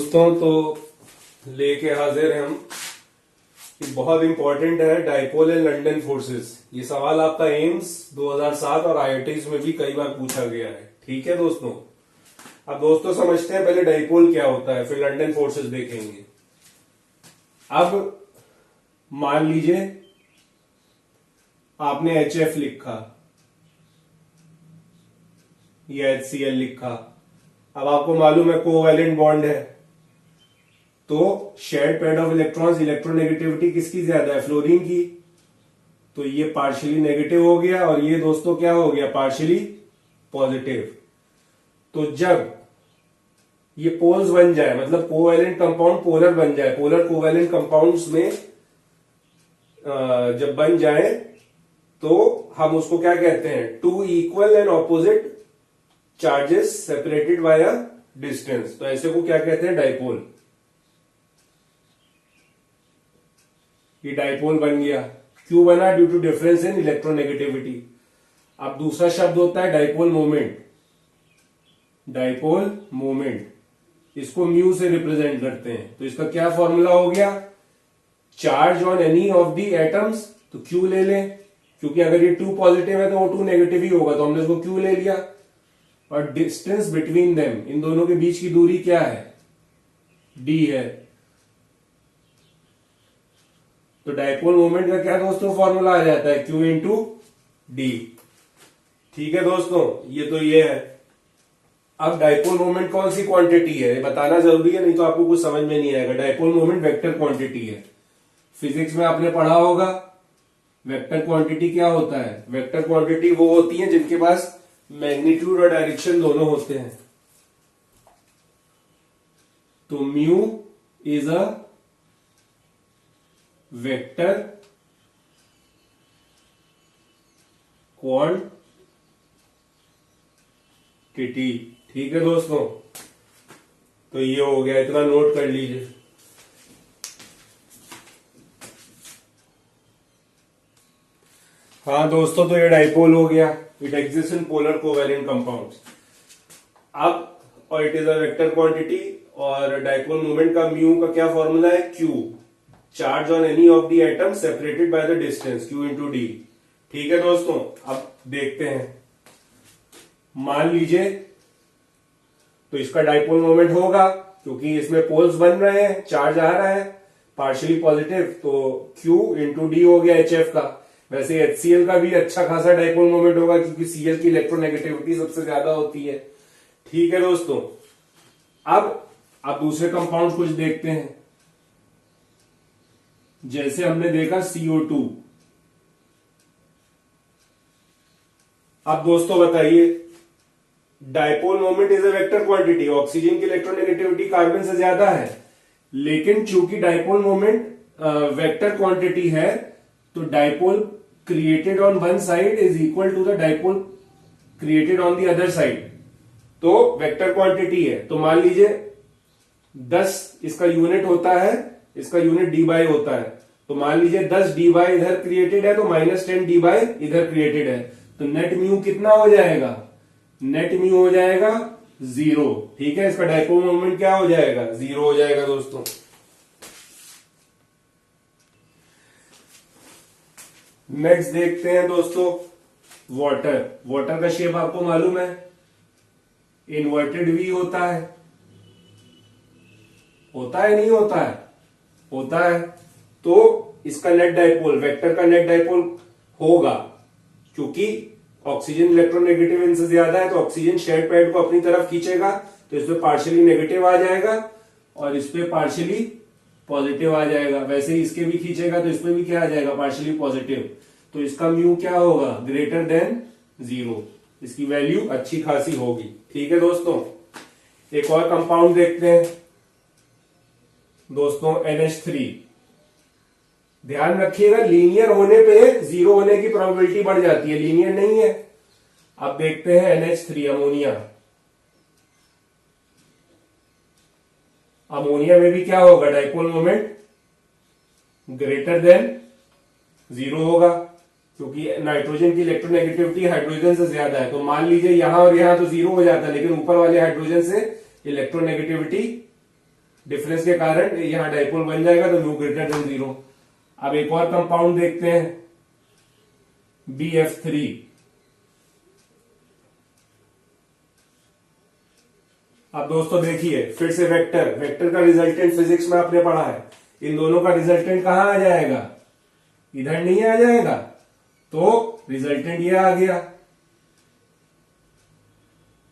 दोस्तों, तो लेके हाजिर हैं हम। ये बहुत इंपॉर्टेंट है, डाइपोल एंड लंदन फोर्सेस। ये सवाल आपका एम्स 2007 और आईआईटीज में भी कई बार पूछा गया है। ठीक है दोस्तों, अब दोस्तों समझते हैं पहले डाइपोल क्या होता है, फिर लंदन फोर्सेस देखेंगे। अब मान लीजिए आपने HF लिखा या HCl लिखा। अब आपको मालूम है कोवैलेंट बॉन्ड है, तो shared pair of electrons, electronegativity किसकी ज्यादा है? फ्लोरीन की। तो ये पार्शियली नेगेटिव हो गया और ये दोस्तों क्या हो गया? Partially positive. तो जब ये पोल्स बन जाए, मतलब कोवैलेंट कंपाउंड पोलर बन जाए, पोलर कोवैलेंट कंपाउंड्स में जब बन जाए तो हम उसको क्या कहते हैं? Two equal and opposite charges separated by a distance. तो ऐसे को क्या कहते हैं? डाइपोल। ये डाइपोल बन गया। क्यों बना? Due to difference in electronegativity. अब दूसरा शब्द होता है डाइपोल मोमेंट। डाइपोल मोमेंट, इसको म्यू से रिप्रेजेंट करते हैं। तो इसका क्या फॉर्मूला हो गया? Charge on any of the atoms, तो क्यू ले लें, क्योंकि अगर ये 2 पॉजिटिव है तो वो 2 नेगेटिव ही होगा, तो हमने इसको क्यू ले लिया। और डिस्टेंस बिटवीन देम, इन दोनों के बीच की दूरी क्या है? डी है। तो डाइपोल मोमेंट का क्या दोस्तों फॉर्मूला आ जाता है? Q into D. ठीक है दोस्तों, ये है। अब डाइपोल मोमेंट कौन सी क्वांटिटी है ये बताना जरूरी है, नहीं तो आपको कुछ समझ में नहीं आएगा। डाइपोल मोमेंट वेक्टर क्वांटिटी है। फिजिक्स में आपने पढ़ा होगा वेक्टर क्वांटिटी क्या होता है। वेक्टर क्वांटिटी वो होती है जिनके पास मैग्नीट्यूड और डायरेक्शन दोनों होते हैं। तो mu is a vector quantity. ठीक है दोस्तों, तो ये हो गया, इतना नोट कर लीजिए। हाँ दोस्तों, तो ये डाइपोल हो गया। It exist in polar covalent compounds. अब और it is a vector quantity, और डाइपोल मोमेंट का म्यू का क्या फॉर्मूला है? Q, charge on any of the atom separated by the distance, Q into D. ठीक है दोस्तों, अब देखते हैं। मान लीजिए तो इसका डाइपोल मोमेंट होगा, क्योंकि इसमें पोल्स बन रहे हैं, चार्ज आ रहा है पार्शियली पॉजिटिव, तो Q इंटू डी हो गया HF का। वैसे HCl का भी अच्छा खासा डाइपोल मोमेंट होगा, क्योंकि Cl की इलेक्ट्रोनेगेटिविटी सबसे ज्यादा होती है। ठीक है दोस्तों, अब आप दूसरे कंपाउंड कुछ देखते हैं। जैसे हमने देखा CO2। अब दोस्तों बताइए, dipole moment is a vector quantity. Oxygen की इलेक्ट्रोनेगेटिविटी कार्बन से ज्यादा है, लेकिन चूंकि डाइपोल मोमेंट वेक्टर क्वांटिटी है, तो dipole created on one side is equal to the dipole created on the other side. तो वेक्टर क्वांटिटी है, तो मान लीजिए 10 इसका यूनिट होता है, इसका यूनिट डी बाई होता है। तो मान लीजिए 10 डी बाई इधर क्रिएटेड है, तो -10 डी बाई इधर क्रिएटेड है। तो नेट म्यू कितना हो जाएगा? नेट म्यू हो जाएगा 0। ठीक है, इसका डाइपोल मोमेंट क्या हो जाएगा? 0 हो जाएगा दोस्तों। नेक्स्ट देखते हैं दोस्तों, वाटर। वाटर का शेप आपको मालूम है, इन्वर्टेड वी होता है। होता है नहीं होता है? होता है। तो इसका नेट डाइपोल, वेक्टर का नेट डाइपोल होगा, क्योंकि ऑक्सीजन इलेक्ट्रोनेगेटिव इनसे ज्यादा है, तो ऑक्सीजन शेयर्ड पेयर को अपनी तरफ खींचेगा, तो इसमें पार्शियली नेगेटिव आ जाएगा और इसपे पार्शियली पॉजिटिव आ जाएगा। वैसे ही इसके भी खींचेगा तो इसमें भी क्या आ जाएगा? Partially positive. तो इसका म्यू क्या होगा? Greater than 0। इसकी वैल्यू अच्छी खासी होगी। ठीक है दोस्तों, एक और कंपाउंड देखते हैं दोस्तों, NH3। ध्यान रखिएगा, लीनियर होने पे 0 होने की प्रोबेबिलिटी बढ़ जाती है, लीनियर नहीं है। अब देखते हैं NH3, अमोनिया। अमोनिया में भी क्या होगा? डाइपोल मोमेंट ग्रेटर देन 0 होगा, क्योंकि नाइट्रोजन की इलेक्ट्रोनेगेटिविटी हाइड्रोजन से ज्यादा है। तो मान लीजिए यहां और यहां तो 0 हो जाता है, लेकिन ऊपर वाले हाइड्रोजन से इलेक्ट्रोनेगेटिविटी डिफरेंस के कारण यहाँ डाइपोल बन जाएगा, तो म्यू ग्रेटर देन 0। अब एक और कंपाउंड देखते हैं, BF3। अब दोस्तों देखिए फिर से वेक्टर, वेक्टर का रिजल्टेंट फिजिक्स में आपने पढ़ा है, इन दोनों का रिजल्टेंट कहां आ जाएगा, इधर नहीं आ जाएगा, तो रिजल्टेंट ये आ गया।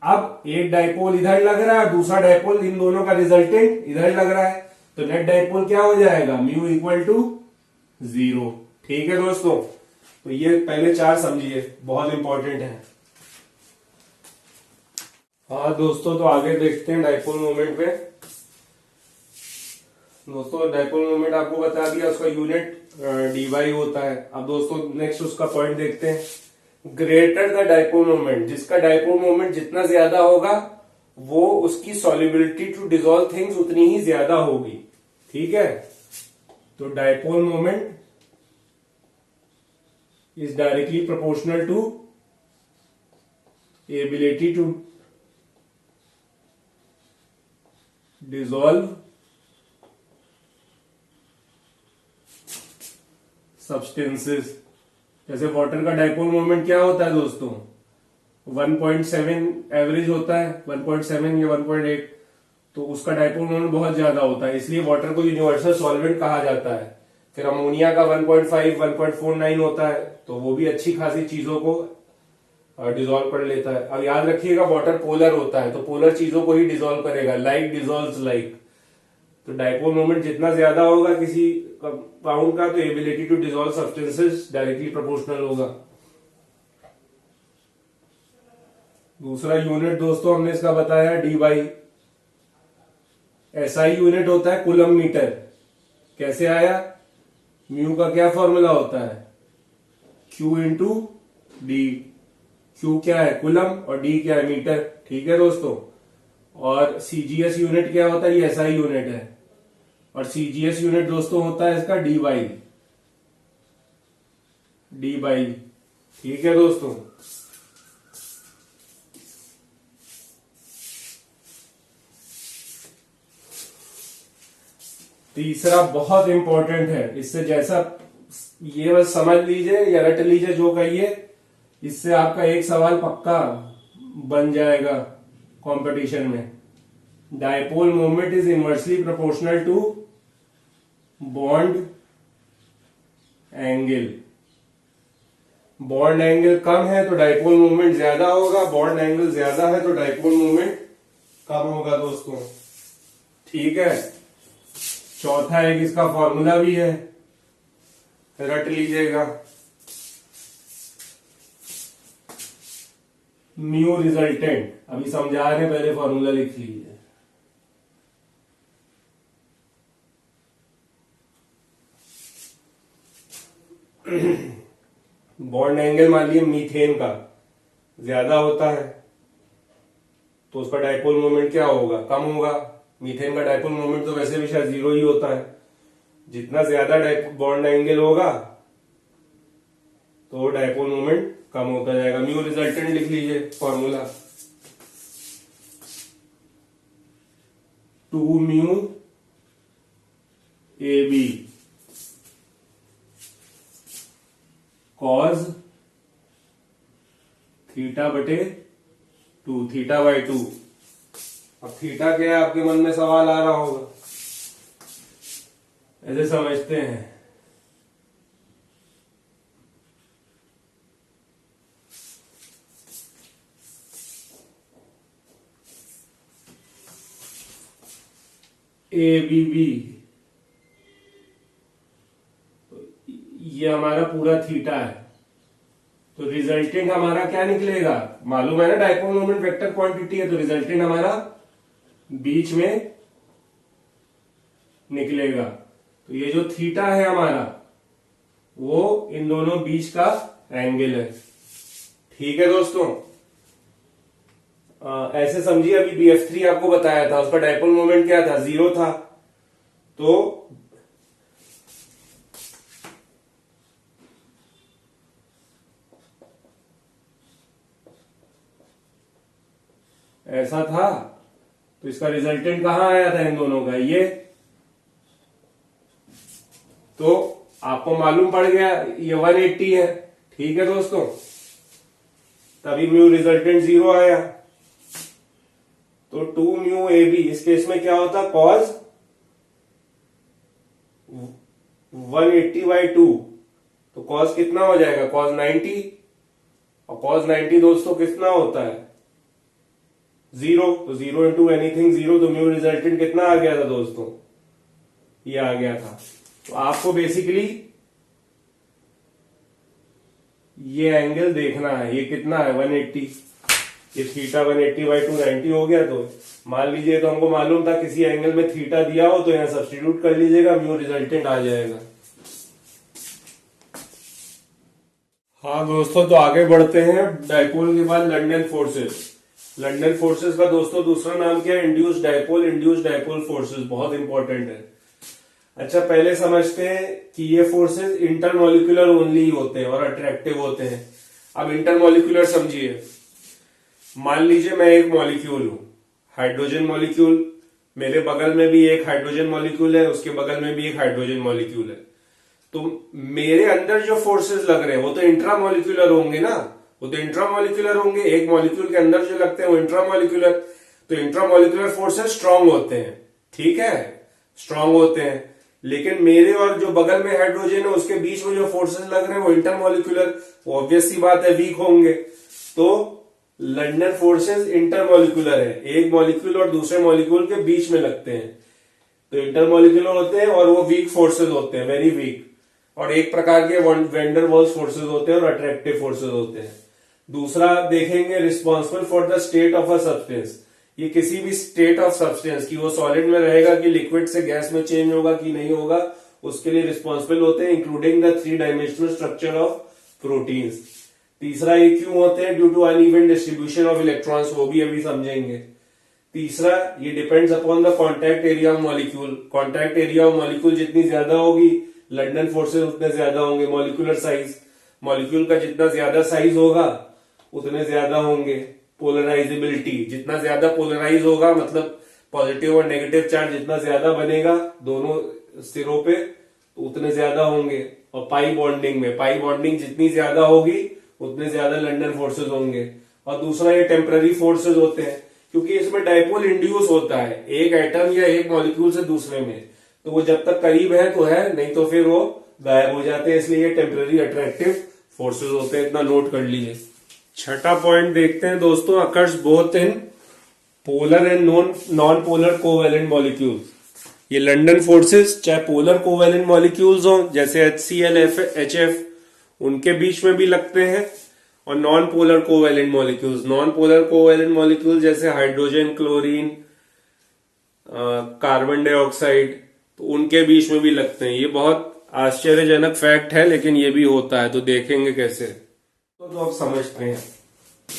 अब एक डाइपोल इधर लग रहा है, दूसरा डाइपोल, इन दोनों का रिजल्टेंट इधर लग रहा है, तो नेट डाइपोल क्या हो जाएगा, म्यू इक्वल टू 0। ठीक है दोस्तों, तो ये पहले 4 समझिए, बहुत इंपॉर्टेंट है। हाँ दोस्तों, तो आगे देखते हैं डाइपोल मोमेंट पे। दोस्तों डाइपोल मोमेंट आपको बता दिया, उसका यूनिट dy होता है। अब दोस्तों नेक्स्ट उसका पॉइंट देखते हैं, ग्रेटर द डाइपोल मोमेंट, जिसका डाइपोल मोमेंट जितना ज्यादा होगा वो उसकी सॉल्युबिलिटी टू डिसॉल्व थिंग्स उतनी ही ज्यादा होगी। ठीक है, तो dipole moment is directly proportional to ability to dissolve substances. जैसे वाटर का डाइपोल मोमेंट क्या होता है दोस्तों, 1.7 एवरेज होता है, 1.7 या 1.8, तो उसका डाइपोल मोमेंट बहुत ज्यादा होता है, इसलिए वाटर को यूनिवर्सल सॉल्वेंट कहा जाता है। फिर अमोनिया का 1.5 1.49 होता है, तो वो भी अच्छी खासी चीजों को डिसॉल्व कर लेता है। अब याद रखिएगा वाटर पोलर होता है, तो पोलर चीजों को ही डिसॉल्व करेगा, लाइक डिसॉल्व्स लाइक। तो डाइपोल मोमेंट जितना ज्यादा होगा किसी कंपाउंड का, तो ability to dissolve substances directly proportional होगा। दूसरा यूनिट दोस्तों हमने इसका बताया dy। SI यूनिट होता है कूलम मीटर। कैसे आया, म्यू का क्या फॉर्मूला होता है, Q इंटू डी। Q क्या है, कूलम, और D क्या है, मीटर। ठीक है दोस्तों, और CGS यूनिट क्या होता है, ये SI यूनिट है, और CGS यूनिट दोस्तों होता है इसका dy। ठीक है दोस्तों, तीसरा बहुत इंपॉर्टेंट है, इससे जैसा ये बस समझ लीजिए या रट लीजिए जो कहिए, इससे आपका एक सवाल पक्का बन जाएगा कंपटीशन में। Dipole moment is inversely proportional to bond angle. Bond angle कम है तो डाइपोल मोमेंट ज्यादा होगा, बॉन्ड एंगल ज्यादा है तो डाइपोल मोमेंट कम होगा दोस्तों। ठीक है, चौथा एक इसका फॉर्मूला भी है, रट लीजिएगा, म्यू रिजल्टेंट। अभी समझा रहे, पहले फॉर्मूला लिख लीजिए। बॉन्ड एंगल मान लीजिए मीथेन का ज्यादा होता है, तो उसका डाइपोल मोमेंट क्या होगा, कम होगा। मीथेन का डाइपोल मोमेंट तो वैसे भी शायद 0 ही होता है। जितना ज्यादा बॉन्ड एंगल होगा तो डाइपोल मोमेंट कम होता जाएगा। म्यू रिजल्टेंट लिख लीजिए formula, 2 mu AB cos theta बटे 2, थीटा बाई 2। अब थीटा क्या है आपके मन में सवाल आ रहा होगा, ऐसे समझते हैं। ABB, ये हमारा पूरा थीटा है, तो रिजल्टेंट हमारा क्या निकलेगा, मालूम है ना डाइपोल मोमेंट वेक्टर क्वांटिटी है, तो रिजल्टेंट हमारा बीच में निकलेगा। तो ये जो थीटा है हमारा, वो इन दोनों बीच का एंगल है। ठीक है दोस्तों, ऐसे समझिए, अभी BF3 आपको बताया था, उसका डाइपोल मोमेंट क्या था, 0 था, तो ऐसा था, तो इसका रिजल्टेंट कहां आया था इन दोनों का, ये। तो आपको मालूम पड़ गया ये 180 है। ठीक है दोस्तों, तभी म्यू रिजल्टेंट 0 आया। तो 2 म्यू ए बी, इस केस में क्या होता, कॉज 180/2, तो कॉस कितना हो जाएगा, कॉस 90, और कॉस 90 दोस्तों कितना होता है, 0, तो 0 इंटू एनीथिंग 0, तो म्यू रिजल्टेंट कितना आ गया था दोस्तों, ये आ गया था। तो आपको बेसिकली ये एंगल देखना है, ये कितना है 180, ये थीटा 180/2 90 हो गया। तो मान लीजिए, तो हमको मालूम था किसी एंगल में थीटा दिया हो तो यहां सब्स्टिट्यूट कर लीजिएगा, म्यू रिजल्टेंट आ जाएगा। हाँ दोस्तों, तो आगे बढ़ते हैं। डायपोल के बाद लंडन फोर्सेस। लंडन फोर्सेस का दोस्तों दूसरा नाम क्या है, induced dipole. Induced dipole forces बहुत इंपॉर्टेंट है। अच्छा, पहले समझते हैं कि ये फोर्सेस इंटरमोलिकुलर ओनली होते हैं और अट्रैक्टिव होते हैं। अब इंटरमोलिकुलर समझिए, मान लीजिए मैं एक मॉलिक्यूल हूं, हाइड्रोजन मॉलिक्यूल, मेरे बगल में भी एक हाइड्रोजन मॉलिक्यूल है, उसके बगल में भी एक हाइड्रोजन मॉलिक्यूल है। तो मेरे अंदर जो फोर्सेस लग रहे हैं वो तो इंट्रामोलिकुलर होंगे ना, वो तो इंट्रामोलिकुलर होंगे। एक मॉलिक्यूल के अंदर जो लगते हैं वो इंट्रामोलिकुलर। तो इंट्रामोलिकुलर फोर्सेस स्ट्रांग होते हैं, ठीक है, स्ट्रांग होते हैं। लेकिन मेरे और जो बगल में हाइड्रोजन है उसके बीच में जो फोर्सेस लग रहे हैं वो इंटरमोलिकुलर, वो ऑब्वियस सी बात है वीक होंगे। तो लंडन फोर्सेस इंटरमोलिकुलर है, एक मॉलिक्यूल और दूसरे मॉलिक्यूल के बीच में लगते हैं, तो इंटरमोलिकुलर होते हैं और वो वीक फोर्सेस होते हैं, वेरी वीक। और एक प्रकार के वेंडर वॉल्स फोर्सेस होते हैं और अट्रैक्टिव फोर्सेस होते हैं। दूसरा देखेंगे, responsible for the state of a substance. ये किसी भी स्टेट ऑफ सब्सटेंस की, वो सॉलिड में रहेगा कि लिक्विड से गैस में चेंज होगा कि नहीं होगा, उसके लिए रिस्पॉन्सिबल होते हैं, including the 3 dimensional structure of proteins. तीसरा ये क्यों होते हैं, due to uneven distribution of electrons, वो भी अभी समझेंगे। तीसरा, ये depends upon the contact area of molecule. Contact area of molecule जितनी ज्यादा होगी, लंडन फोर्सेस उतने ज्यादा होंगे। मॉलिक्यूलर साइज, मॉलिक्यूल का जितना ज्यादा साइज होगा उतने ज्यादा होंगे। पोलराइजेबिलिटी, जितना ज्यादा पोलराइज होगा, मतलब पॉजिटिव और नेगेटिव चार्ज जितना ज्यादा बनेगा दोनों सिरों पे, तो उतने ज्यादा होंगे। और पाई बॉन्डिंग में, पाई बॉन्डिंग जितनी ज्यादा होगी उतने ज्यादा लंडन फोर्सेस होंगे। और दूसरा, ये टेम्पररी फोर्सेस होते हैं क्योंकि इसमें डायपोल इंड्यूस होता है एक एटम या एक मॉलिक्यूल से दूसरे में, तो वो जब तक करीब है तो है, नहीं तो फिर वो गायब हो जाते हैं, इसलिए ये टेम्पररी अट्रैक्टिव फोर्सेस होते हैं, इतना नोट कर लीजिए। छठा पॉइंट देखते हैं दोस्तों, occurs both in polar and non polar covalent molecules. ये लंडन फोर्सेस चाहे पोलर कोवेलेंट मॉलिक्यूल्स हो जैसे HCl, HF, उनके बीच में भी लगते हैं, और non polar covalent molecules, non polar covalent molecule जैसे हाइड्रोजन, क्लोरीन, कार्बन डाइऑक्साइड, तो उनके बीच में भी लगते हैं। ये बहुत आश्चर्यजनक फैक्ट है, लेकिन ये भी होता है, तो देखेंगे कैसे। तो आप समझते हैं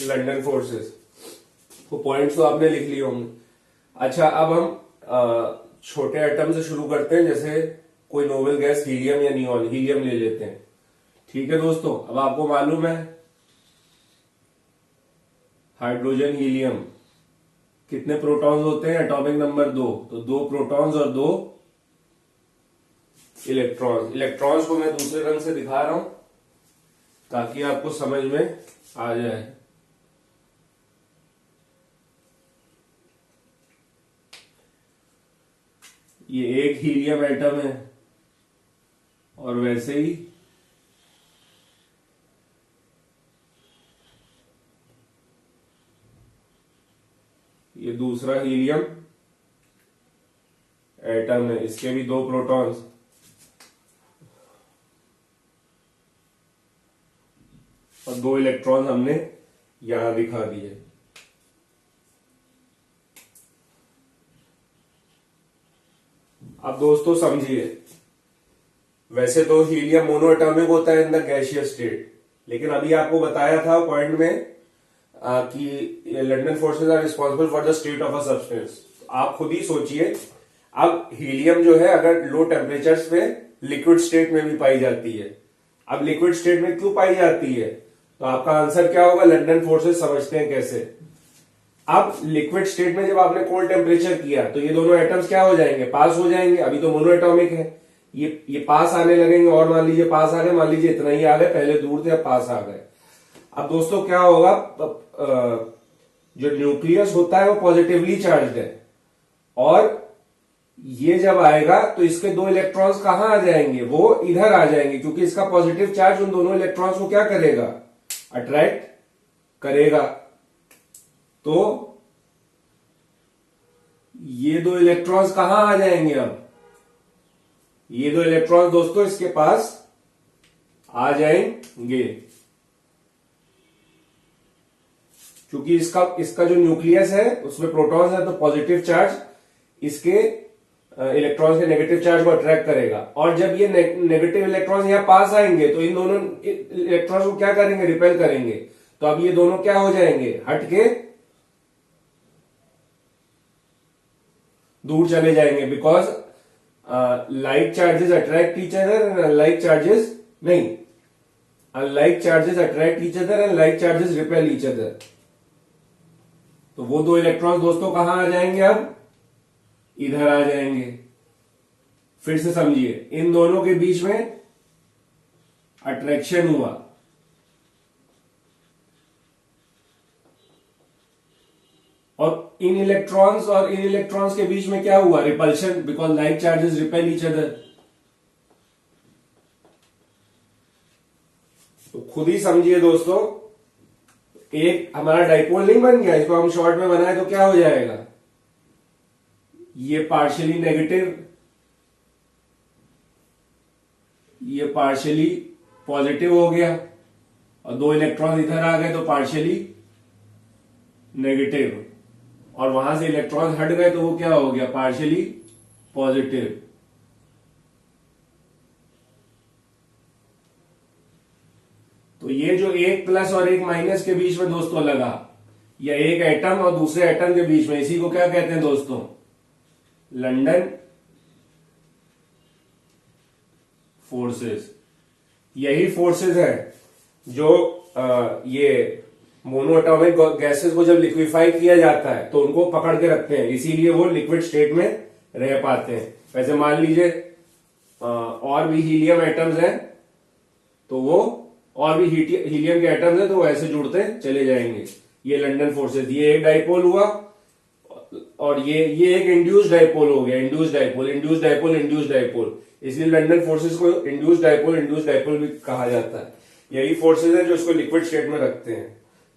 लंडन फोर्सेस, तो पॉइंट्स तो आपने लिख लिए होंगे। अच्छा, अब हम छोटे एटम से शुरू करते हैं, जैसे कोई नोबेल गैस हीलियम या नियॉन, हीलियम ले लेते हैं। ठीक है दोस्तों, अब आपको मालूम है हाइड्रोजन हीलियम कितने प्रोटॉन्स होते हैं, एटॉमिक नंबर 2, तो 2 प्रोटॉन्स और 2 इलेक्ट्रॉन्स। इलेक्ट्रॉन्स को मैं दूसरे रंग से दिखा रहा हूं ताकि आपको समझ में आ जाए। ये एक हीलियम एटम है, और वैसे ही ये दूसरा हीलियम एटम है, इसके भी 2 प्रोटॉन्स और 2 इलेक्ट्रॉन हमने यहां दिखा दिए। अब दोस्तों समझिए, वैसे तो हीलियम मोनोएटॉमिक होता है इन द गैसियस स्टेट, लेकिन अभी आपको बताया था पॉइंट में कि London forces are responsible for the state of a substance. आप खुद ही सोचिए, अब हीलियम जो है अगर लो टेम्परेचर्स पे लिक्विड स्टेट में भी पाई जाती है, अब लिक्विड स्टेट में क्यों पाई जाती है, तो आपका आंसर क्या होगा, लंडन फोर्सेस। समझते हैं कैसे। अब लिक्विड स्टेट में जब आपने कोल्ड टेम्परेचर किया तो ये दोनों एटम्स क्या हो जाएंगे, पास हो जाएंगे। अभी तो मोनो एटॉमिक है, ये पास आने लगेंगे, और मान लीजिए पास आ गए, मान लीजिए इतना ही आ गए, पहले दूर थे अब पास आ गए। अब दोस्तों क्या होगा, जो न्यूक्लियस होता है वो पॉजिटिवली चार्ज्ड है, और ये जब आएगा तो इसके दो इलेक्ट्रॉन्स कहां आ जाएंगे, वो इधर आ जाएंगे, क्योंकि इसका पॉजिटिव चार्ज उन दोनों इलेक्ट्रॉन्स को क्या करेगा, अट्रैक्ट करेगा। तो ये दो इलेक्ट्रॉन्स कहां आ जाएंगे, अब ये दो इलेक्ट्रॉन्स दोस्तों इसके पास आ जाएंगे, क्योंकि इसका जो न्यूक्लियस है उसमें प्रोटॉन्स है, तो पॉजिटिव चार्ज इसके इलेक्ट्रॉन्स के नेगेटिव चार्ज को अट्रैक्ट करेगा। और जब ये नेगेटिव इलेक्ट्रॉन्स यहां पास आएंगे तो इन दोनों इलेक्ट्रॉन्स को क्या करेंगे, रिपेल करेंगे। तो अब ये दोनों क्या हो जाएंगे, हट के दूर चले जाएंगे, because like charges attract each other and unlike charges नहीं, unlike charges attract each other and like charges repel each other. तो वो दो इलेक्ट्रॉन्स दोस्तों कहां आ जाएंगे, अब इधर आ जाएंगे। फिर से समझिए, इन दोनों के बीच में अट्रैक्शन हुआ, और इन इलेक्ट्रॉन्स के बीच में क्या हुआ, repulsion, because like charges repel each other. तो खुद ही समझिए दोस्तों, एक हमारा डाइपोल नहीं बन गया, इसको हम शॉर्ट में बनाए तो क्या हो जाएगा, ये पार्शियली नेगेटिव, ये पार्शियली पॉजिटिव हो गया, और दो इलेक्ट्रॉन इधर आ गए तो पार्शियली नेगेटिव, और वहां से इलेक्ट्रॉन हट गए तो वो क्या हो गया, पार्शियली पॉजिटिव। तो ये जो एक प्लस और एक माइनस के बीच में दोस्तों लगा, या एक एटम और दूसरे एटम के बीच में, इसी को क्या कहते हैं दोस्तों, लंदन फोर्सेस। यही फोर्सेस है जो ये मोनोएटॉमिक गैसेस को जब लिक्विफाई किया जाता है तो उनको पकड़ के रखते हैं, इसीलिए वो लिक्विड स्टेट में रह पाते हैं। वैसे मान लीजिए और भी हीलियम एटम्स हैं, तो वो और भी हीलियम के एटम्स हैं तो वो ऐसे जुड़ते चले जाएंगे। ये लंदन फोर्सेस, ये एक डाइपोल हुआ, और ये एक इंड्यूस्ड डाइपोल हो गया, इंड्यूस्ड डाइपोल। इसलिए लंदन फोर्सेस को इंड्यूस्ड डाइपोल भी कहा जाता है। यही फोर्सेस है जो इसको लिक्विड स्टेट में रखते हैं।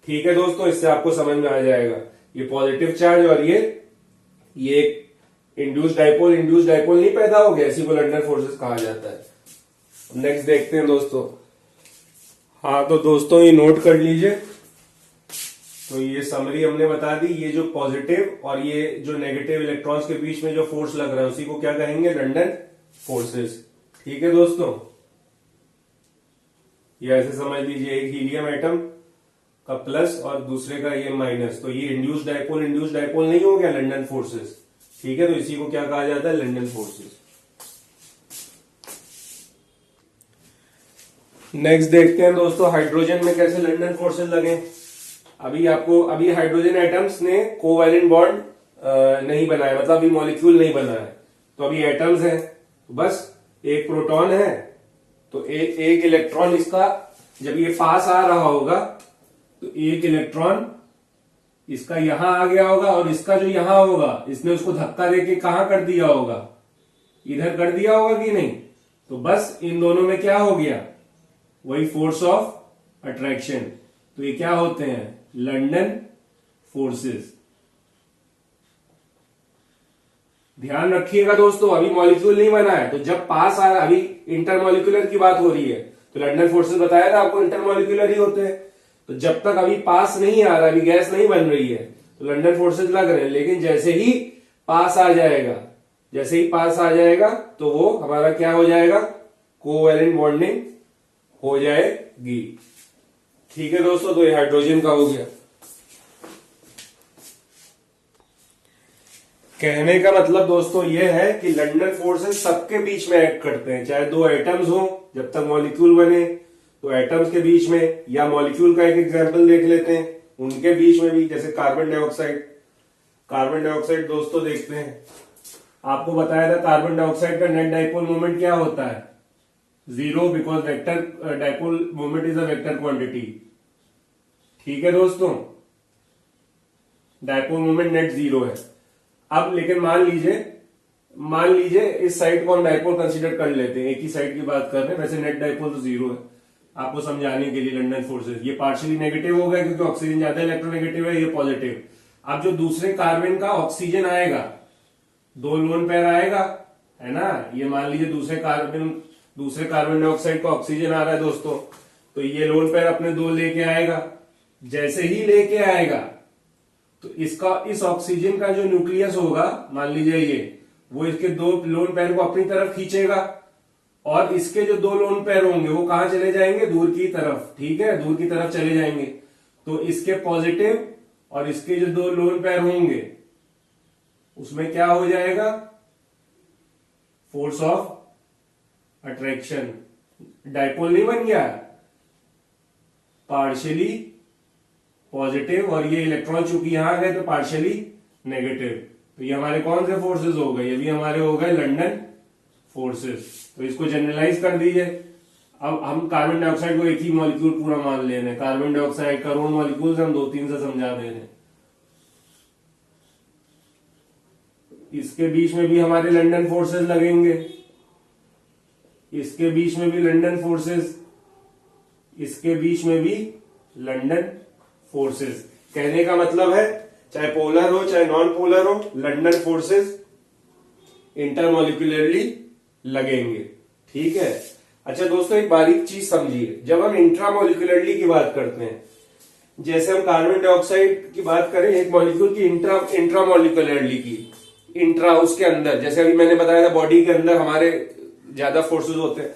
ठीक है दोस्तों, इससे आपको समझ में आ जाएगा, ये पॉजिटिव चार्ज और ये इंड्यूस्ड डाइपोल नहीं पैदा हो गया, इसी को लंदन फोर्सेस कहा जाता है। नेक्स्ट देखते हैं दोस्तों। हाँ तो दोस्तों ये नोट कर लीजिए, तो ये समरी हमने बता दी, ये जो पॉजिटिव और ये जो नेगेटिव इलेक्ट्रॉन्स के बीच में जो फोर्स लग रहा है उसी को क्या कहेंगे, लंदन फोर्सेस। ठीक है दोस्तों, ये ऐसे समझ लीजिए, एक हीलियम एटम का प्लस और दूसरे का ये माइनस, तो ये इंड्यूस्ड डाइपोल नहीं हो गया, लंदन फोर्सेस। ठीक है, तो इसी को क्या कहा जाता है, लंदन फोर्सेस। नेक्स्ट देखते हैं दोस्तों, हाइड्रोजन में कैसे लंदन फोर्सेस लगे। अभी हाइड्रोजन एटम्स ने कोवैलेंट बॉन्ड नहीं बनाया, मतलब अभी मॉलिक्यूल नहीं बना है, तो अभी एटम्स हैं, तो बस एक प्रोटॉन है, तो एक इलेक्ट्रॉन इसका जब ये पास आ रहा होगा तो एक इलेक्ट्रॉन इसका यहां आ गया होगा, और इसका जो यहां होगा इसने उसको धक्का देके कहां कर दिया होगा, इधर कर दिया होगा कि नहीं। तो बस इन दोनों में क्या हो गया, वही फोर्स ऑफ अट्रैक्शन। तो ये क्या होते हैं, लंदन फोर्सेस। ध्यान रखिएगा दोस्तों, अभी मॉलिक्यूल नहीं बना है, तो जब पास आ रहा, अभी इंटरमॉलिक्यूलर की बात हो रही है, तो लंदन फोर्सेस बताया था आपको, इंटरमॉलिक्यूलर ही होते हैं। तो जब तक अभी पास नहीं आ रहा, अभी गैस नहीं बन रही है, तो लंदन फोर्सेस लग रहे हैं। लेकिन जैसे ही पास आ जाएगा तो वो हमारा क्या हो जाएगा, कोवैलेंट बॉन्डिंग हो जाएगी। ठीक है दोस्तों, तो ये हाइड्रोजन का हो गया। कहने का मतलब दोस्तों ये है कि लंदन फोर्सेस सबके बीच में एक्ट करते हैं, चाहे दो एटम्स हो, जब तक मॉलिक्यूल बने तो एटम्स के बीच में, या मॉलिक्यूल का एक एग्जांपल देख लेते हैं, उनके बीच में भी, जैसे कार्बन डाइऑक्साइड, कार्बन डाइऑक्साइड दोस्तों देखते हैं, आपको बताया था कार्बन डाइऑक्साइड का नेट डाइपोल मोमेंट क्या होता है, 0, because vector dipole moment is a vector quantity. ठीक है दोस्तों, डाइपोल मोमेंट नेट 0 है। अब लेकिन मान लीजिए इस साइड को हम डाइपोल कंसीडर कर लेते हैं, एक ही साइड की बात कर रहे हैं, वैसे नेट डाइपोल तो 0 है। आपको समझाने के लिए लंडन फोर्सेस, ये पार्शियली नेगेटिव हो गया क्योंकि ऑक्सीजन ज्यादा इलेक्ट्रोनेगेटिव है, ये पॉजिटिव। अब जो दूसरे कार्बन का ऑक्सीजन आएगा, 2 लोन पेयर आएगा, है ना, ये मान लीजिए दूसरे कार्बन डाइऑक्साइड का ऑक्सीजन आ रहा है दोस्तों, तो ये लोन पेयर अपने 2 लेके आएगा। जैसे ही लेके आएगा तो इस ऑक्सीजन का जो न्यूक्लियस होगा, मान लीजिए ये, वो इसके 2 लोन पेयर को अपनी तरफ खींचेगा, और इसके जो 2 लोन पेयर होंगे वो कहां चले जाएंगे, दूर की तरफ। ठीक है, दूर की तरफ चले जाएंगे। तो इसके पॉजिटिव और इसके जो 2 लोन पेयर होंगे उसमें क्या हो जाएगा, फोर्स ऑफ अट्रैक्शन। डाइपोल नहीं बन गया, पार्शियली पॉजिटिव, और ये इलेक्ट्रॉन चूंकि यहां गए तो पार्शियली नेगेटिव। तो ये हमारे कौन से फोर्सेस हो गए, ये भी हमारे हो गए लंडन फोर्सेस। तो इसको जनरलाइज कर दीजिए। अब हम कार्बन डाइऑक्साइड को एक ही मॉलिक्यूल पूरा मान ले रहे हैं, कार्बन डाइऑक्साइड करोड़ मॉलिक्यूल हम 2-3 से समझा दे रहे हैं। इसके बीच में भी हमारे लंडन फोर्सेस लगेंगे, इसके बीच में भी लंडन फोर्सेस, इसके बीच में भी लंडन फोर्सेस। कहने का मतलब है चाहे पोलर हो चाहे नॉन पोलर हो, लंडन फोर्सेस इंटरमोलिकुलरली लगेंगे। ठीक है। अच्छा दोस्तों, एक बारीक चीज समझिए, जब हम इंट्रामोलिकुलरली की बात करते हैं, जैसे हम कार्बन डाइऑक्साइड की बात करें एक मॉलिक्यूल की इंट्रामोलिकुलरली की, इंट्रा उसके अंदर, जैसे अभी मैंने बताया था बॉडी के अंदर हमारे ज्यादा फोर्सेस होते हैं,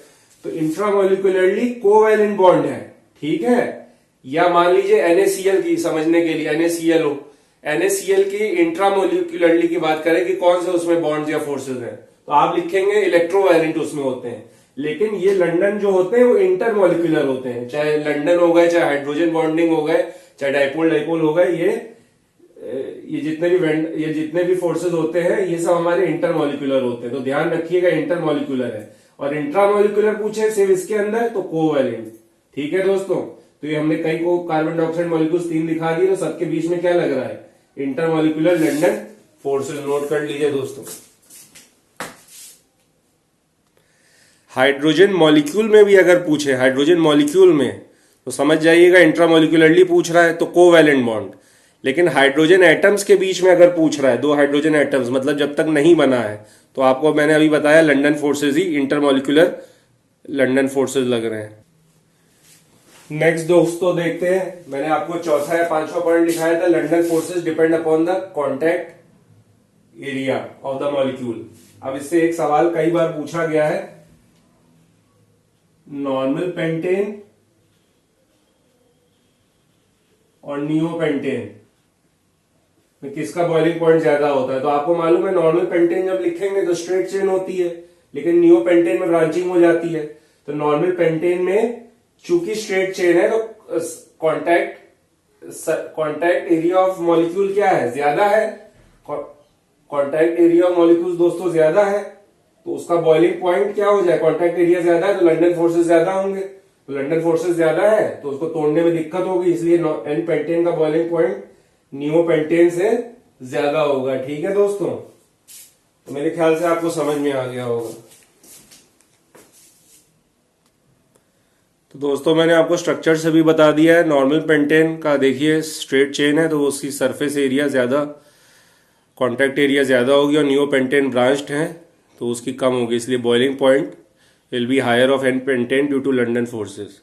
तो इंट्रामोलिकुलरली कोवैलेंट बॉन्ड है। ठीक है। या मान लीजिए NaCl की, समझने के लिए NaCl हो, NaCl की इंट्रामोलिकुलरली की बात करें कि कौन से उसमें बॉन्ड्स या फोर्सेस हैं, तो आप लिखेंगे इलेक्ट्रोवायलेंट उसमें होते हैं। लेकिन ये लंडन जो होते हैं वो इंटरमोलिकुलर होते हैं, चाहे लंडन हो गए, चाहे हाइड्रोजन बॉन्डिंग हो गए, चाहे डाइपोल डाइपोल हो गए, ये जितने भी फोर्सेस होते हैं ये सब हमारे इंटरमोलिकुलर होते हैं। तो ध्यान रखिएगा इंटरमोलिकुलर है, और इंट्रामोलिकुलर पूछे सिर्फ इसके अंदर तो कोवैलेंट। ठीक है दोस्तों, तो ये हमने कई को कार्बन डाइऑक्साइड मॉलिक्यूल्स 3 दिखा दिए, तो सबके बीच में क्या लग रहा है, इंटरमोलिकुलर लंडन फोर्सेस। नोट कर लीजिए दोस्तों। हाइड्रोजन मॉलिक्यूल में भी अगर पूछे, हाइड्रोजन मॉलिक्यूल में, तो समझ जाइएगा इंट्रामोलिकुलरली पूछ रहा है तो कोवैलेंट बॉन्ड। लेकिन हाइड्रोजन एटम्स के बीच में अगर पूछ रहा है, 2 हाइड्रोजन एटम्स, मतलब जब तक नहीं बना है, तो आपको मैंने अभी बताया लंडन फोर्सेस ही इंटरमोलिकुलर लंडन फोर्सेस लग रहे हैं। नेक्स्ट दोस्तों देखते हैं, मैंने आपको चौथा या 5वां पॉइंट लिखाया था, London forces depend upon the contact area of the molecule. अब इससे एक सवाल कई बार पूछा गया है, नॉर्मल पेंटेन और नियोपेंटेन में किसका बॉइलिंग पॉइंट ज्यादा होता है। तो आपको मालूम है नॉर्मल पेंटेन जब लिखेंगे तो स्ट्रेट चेन होती है, लेकिन नियोपेंटेन में ब्रांचिंग हो जाती है। तो नॉर्मल पेंटेन में चूंकि स्ट्रेट चेन है तो कॉन्टैक्ट एरिया ऑफ मॉलिक्यूल क्या है, ज्यादा है। कॉन्टैक्ट एरिया ऑफ मॉलिक्यूल दोस्तों ज्यादा है, तो उसका बॉइलिंग पॉइंट क्या हो जाए, कॉन्टैक्ट एरिया ज्यादा है तो लंडन फोर्सेस ज्यादा होंगे। तो लंडन फोर्सेस ज्यादा है तो उसको तोड़ने में दिक्कत होगी, इसलिए एन पेंटेन का बॉइलिंग पॉइंट नियो पेंटेन से ज्यादा होगा। ठीक है दोस्तों, तो मेरे ख्याल से आपको समझ में आ गया होगा। तो दोस्तों मैंने आपको स्ट्रक्चर से भी बता दिया है। नॉर्मल पेंटेन का देखिए स्ट्रेट चेन है तो उसकी सरफेस एरिया ज्यादा, कॉन्टैक्ट एरिया ज्यादा होगी, और नियो पेंटेन ब्रांच्ड है तो उसकी कम होगी, इसलिए boiling point will be higher of n pentane due to London forces.